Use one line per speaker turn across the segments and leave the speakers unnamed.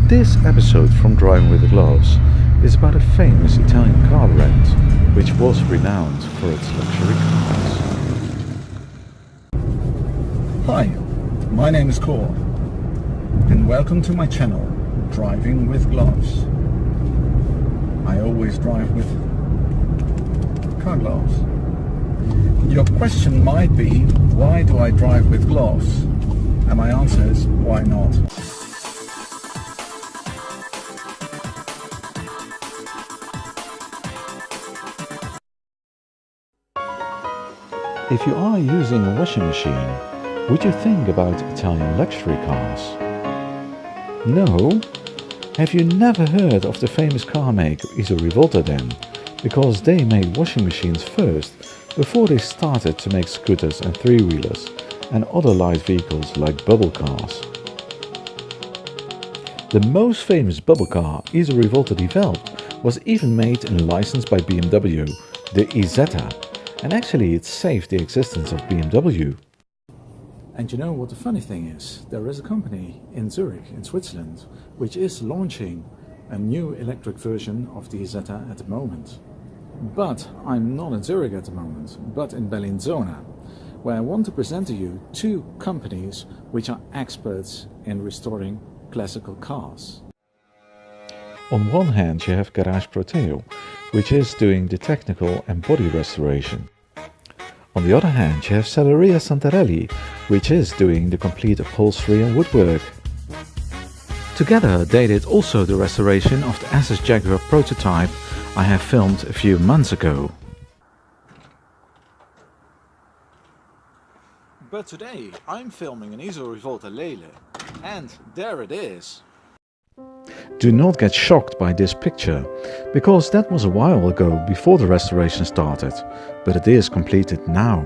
This episode from Driving With Gloves is about a famous Italian car brand which was renowned for its luxury cars.
Hi, my name is Cor and welcome to my channel, Driving With Gloves. I always drive with car gloves. Your question might be, why do I drive with gloves? And my answer is, why not?
If you are using a washing machine, would you think about Italian luxury cars? No? Have you never heard of the famous car maker Iso Rivolta then? Because they made washing machines first, before they started to make scooters and three-wheelers and other light vehicles like bubble cars. The most famous bubble car Iso Rivolta developed was even made and licensed by BMW, the Isetta, and actually it saved the existence of BMW. And you know what the funny thing is? There is a company in Zurich, in Switzerland, which is launching a new electric version of the Isetta at the moment. But I'm not in Zurich at the moment, but in Bellinzona, where I want to present to you two companies which are experts in restoring classical cars. On one hand you have Garage Proteo, which is doing the technical and body restoration. On the other hand you have Salleria Santarelli, which is doing the complete upholstery and woodwork. Together they did also the restoration of the SS Jaguar prototype I have filmed a few months ago. But today I'm filming an Iso Rivolta Lele, and there it is. Do not get shocked by this picture, because that was a while ago before the restoration started, but it is completed now.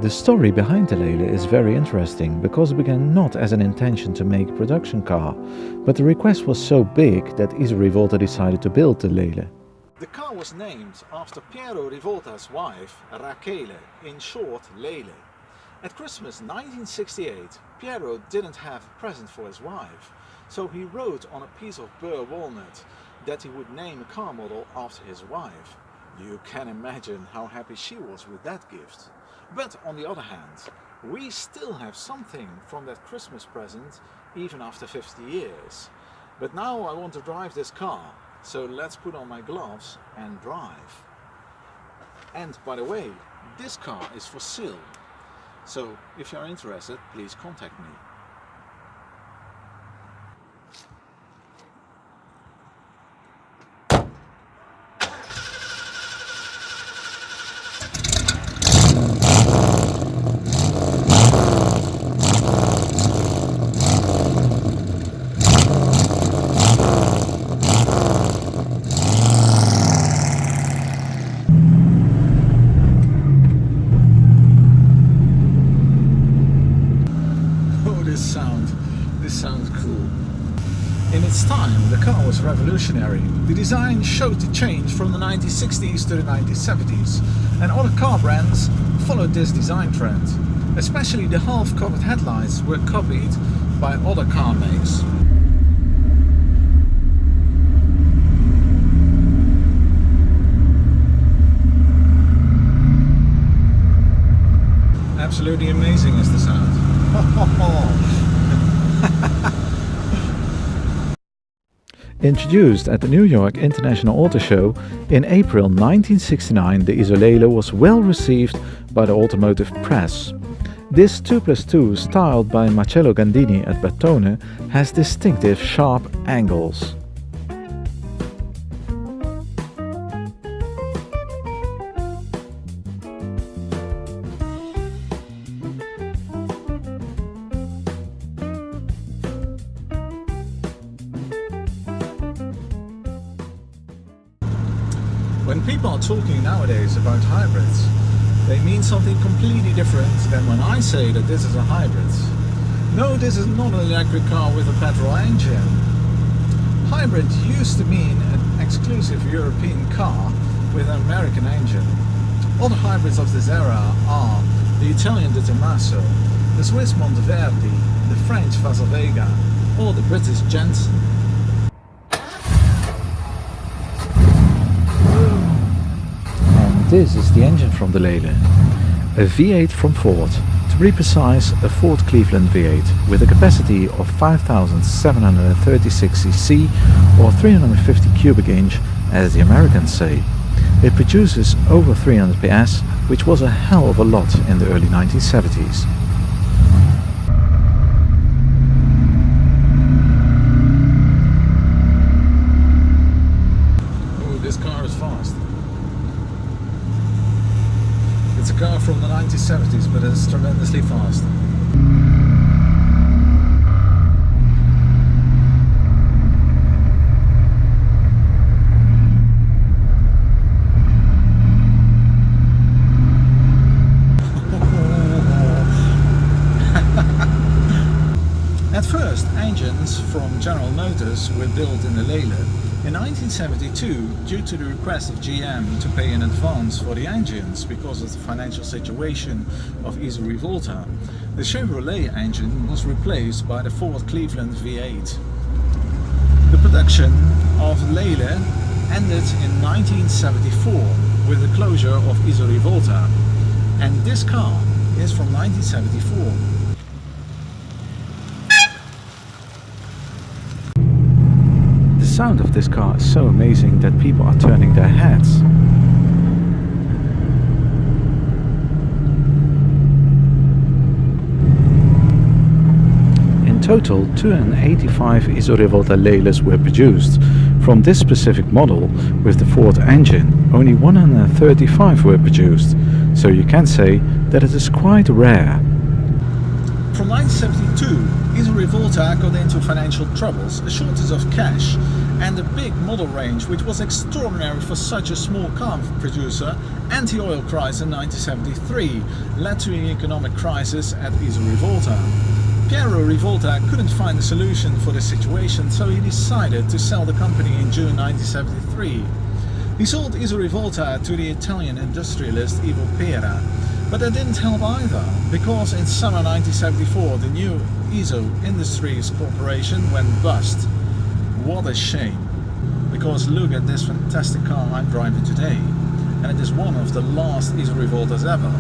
The story behind the Lele is very interesting because it began not as an intention to make a production car, but the request was so big that Iso Rivolta decided to build the Lele. The car was named after Piero Rivolta's wife, Rachele, in short Lele. At Christmas 1968, Piero didn't have a present for his wife, so he wrote on a piece of burr walnut that he would name a car model after his wife. You can imagine how happy she was with that gift. But on the other hand, we still have something from that Christmas present even after 50 years. But now I want to drive this car, so let's put on my gloves and drive. And by the way, this car is for sale, so if you're interested, please contact me. This sounds cool. In its time, the car was revolutionary. The design showed the change from the 1960s to the 1970s, and other car brands followed this design trend. Especially the half-covered headlights were copied by other car makes. Absolutely amazing is the sound. Introduced at the New York International Auto Show in April 1969, the Iso Lele was well received by the automotive press. This 2+2 styled by Marcello Gandini at Bertone has distinctive sharp angles.
When people are talking nowadays about hybrids, they mean something completely different than when I say that this is a hybrid. No, this is not an electric car with a petrol engine. Hybrid used to mean an exclusive European car with an American engine. Other hybrids of this era are the Italian De Tomaso, the Swiss Monteverdi, the French Vega, or the British Jensen.
This is the engine from the Lele, a V8 from Ford, to be precise a Ford Cleveland V8 with a capacity of 5,736 cc or 350 cubic inch as the Americans say. It produces over 300 PS, which was a hell of a lot in the early 1970s.
Oh, this car is fast. It's a car from the 1970s, but it's tremendously fast. At first, engines from General Motors were built in the Lele. In 1972, due to the request of GM to pay in advance for the engines because of the financial situation of Iso Rivolta, the Chevrolet engine was replaced by the Ford Cleveland V8. The production of Lele ended in 1974 with the closure of Iso Rivolta, and this car is from 1974.
The sound of this car is so amazing that people are turning their heads. In total, 285 Iso Rivolta Leles were produced. From this specific model, with the Ford engine, only 135 were produced, so you can say that it is quite rare.
From 1972, Iso Rivolta got into financial troubles, a shortage of cash, and a big model range, which was extraordinary for such a small car producer. Anti-oil crisis in 1973 led to an economic crisis at Iso Rivolta. Piero Rivolta couldn't find a solution for the situation, so he decided to sell the company in June 1973. He sold Iso Rivolta to the Italian industrialist Ivo Pera, but that didn't help either, because in summer 1974 the new Iso Industries Corporation went bust. What a shame, because look at this fantastic car I'm driving today, and it is one of the last Iso Rivoltas ever.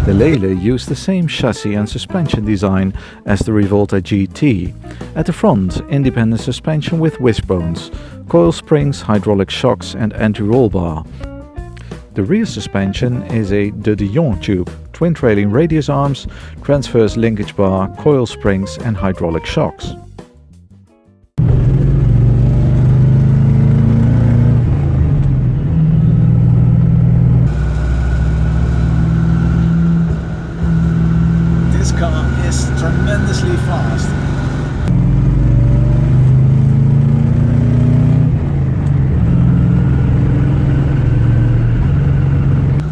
The Lele used the same chassis and suspension design as the Rivolta GT. At the front, independent suspension with wishbones, coil springs, hydraulic shocks and anti-roll bar. The rear suspension is a de Dion tube, twin trailing radius arms, transverse linkage bar, coil springs and hydraulic shocks.
This car is tremendously fast.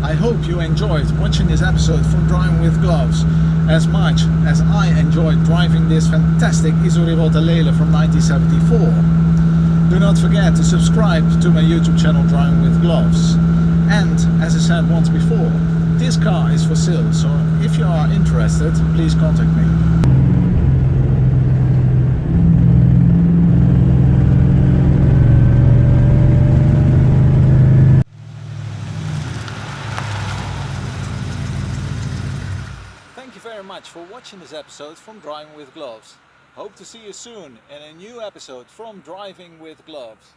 I hope you enjoyed watching this episode from Driving With Gloves as much as I enjoyed driving this fantastic Iso Rivolta Lele from 1974. Do not forget to subscribe to my YouTube channel Driving With Gloves. And as I said once before, this car is for sale, so if you are interested, please contact me. Thank you very much for watching this episode from Driving With Gloves. Hope to see you soon in a new episode from Driving With Gloves.